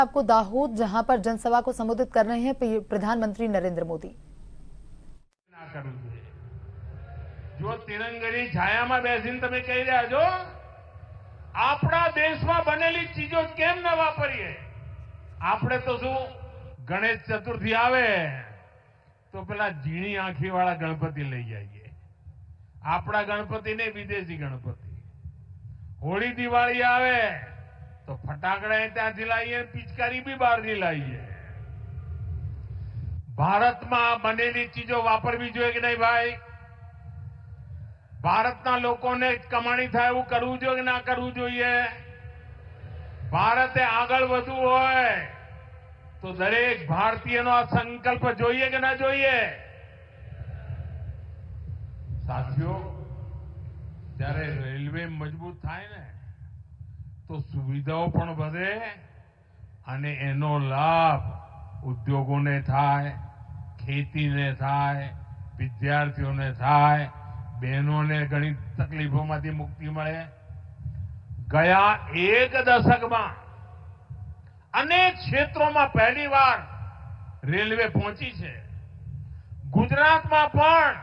आपको दाहोद, जहां पर जनसभा को संबोधित कर रहे हैं प्रधानमंत्री नरेंद्र मोदी। जो तिरंगानी छाया में बेसीने तमे कही रह्या छो आपड़ा देश में बनेली चीजों केम न वापरीए। आपणे तो शू गणेश चतुर्थी आवे तो पेला झीणी आंखी वाला गणपति लई जाइए। आपड़ा गणपति ने विदेशी गणपति। होली दिवाળી आवे तो फटाकड़ा ત્યાંથી લાવીએ, पिचकारी भी બહારથી લાવીએ। भारत में बनेली चीजों वापरवी જોઈએ कि नहीं भाई? भारतना लोकोने कमाणी थाय एवुं करवुं જોઈએ કે ના કરવું જોઈએ? भारते આગળ વધવું હોય तो दरेक भारतीयનો આ સંકલ્પ જોઈએ કે ના જોઈએ? સાથીઓ, જ્યારે રેલવે મજબૂત થાય ને તો સુવિધાઓ પણ વધે અને એનો લાભ ઉદ્યોગોને થાય, ખેતીને થાય, વિદ્યાર્થીઓને થાય, બહેનોને ઘણી તકલીફોમાંથી મુક્તિ મળે। ગયા એક દશકમાં અનેક ક્ષેત્રોમાં પહેલીવાર રેલવે પહોંચી છે। ગુજરાતમાં પણ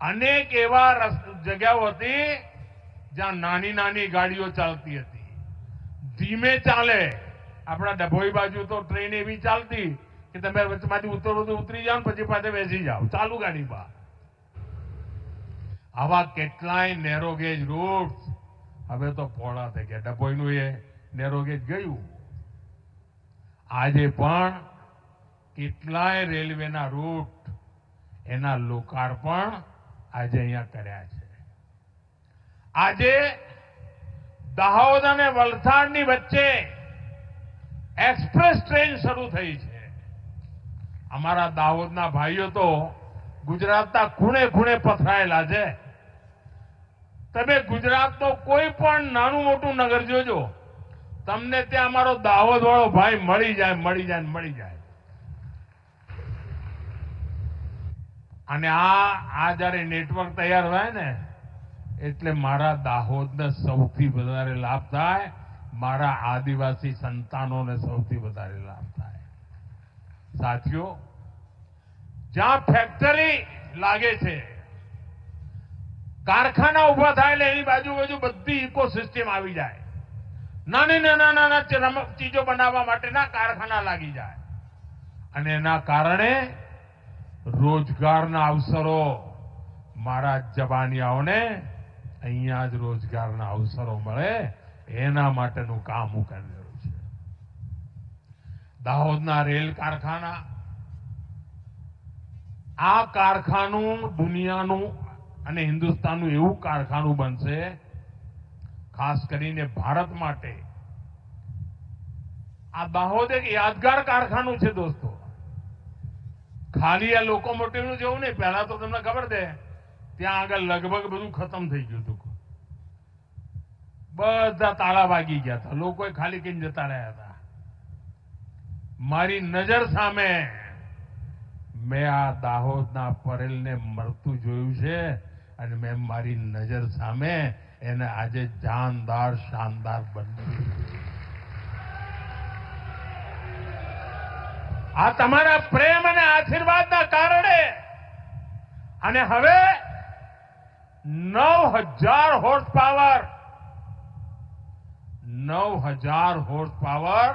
અનેક એવા જગ્યાઓ હતી જ્યાં નાની નાની ગાડીઓ ચાલતી હતી, ધીમે ચાલે। આપણા ડભોઈ બાજુ તો ટ્રેન એવી ચાલતી કે તમે વચમાંથી ઉતરી જાઓ પછી પાછા બેસી જાઓ ચાલુ ગાડીમાં। આવા કેટલાય નેરોગેજ રૂટ્સ હવે તો પહોળા થઈ ગયા। ડભોઈનું એ નેરોગેજ ગયું। આજે પણ કેટલાય રેલવેના રૂટ એના લોકાર્પણ આજે અહીંયા કર્યા છે। આજે દાહોદ અને વલસાડની વચ્ચે एक्सप्रेस ट्रेन शुरू थई है। अमारा दाहोदना भाईओ तो गुजरातना खूणे खूणे पथरायेला छे। तमे गुजरातनो कोई पण नानुं मोटुं नगर जोजो, तमने त्यां अमारो दाहोद वाळो भाई मळी जाय। अने आ ज्यारे नेटवर्क तैयार थाय ने एटले मारा दाहोदने सौथी वधारे लाभ थाय, मारा आदिवासी संतानों ने सौथी वधारे लाभ थाय। साथियों, ज्यां फैक्टरी लागे छे, कारखाना उभा थाय એટલે એની બાજુ બધી ઇકોસિસ્ટમ આવી જાય। નાના ચીજો બનાવવા માટેના કારખાના લાગી જાય અને એના કારણે રોજગારના અવસરો મારા જવાનિયાઓને અહીંયા જ રોજગારના અવસરો મળે એના માટેનું કામ હું કરી રહ્યો છું। દાહોદના રેલ કારખાના આ કારખાનું દુનિયાનું અને હિન્દુસ્તાનનું એવું કારખાનું બનશે, ખાસ કરીને ભારત માટે આ દાહોદ એક યાદગાર કારખાનું છે દોસ્તો। ખાલી આ લોકોમોટિવનું જેવું નહીં। પહેલા તો તમને ખબર છે ત્યાં આગળ લગભગ બધું ખતમ થઈ ગયું હતું, બધા તાળા વાગી ગયા હતા, લોકોએ ખાલી કહીને જતા રહ્યા હતા। મારી નજર સામે મેં આ દાહોદના પરેલને મરતું જોયું છે અને મેં મારી નજર સામે એને આજે જાનદાર શાનદાર બન્યું। આ તમારા પ્રેમ અને આશીર્વાદના કારણે અને હવે 9000 હોર્સ પાવર 9000 horsepower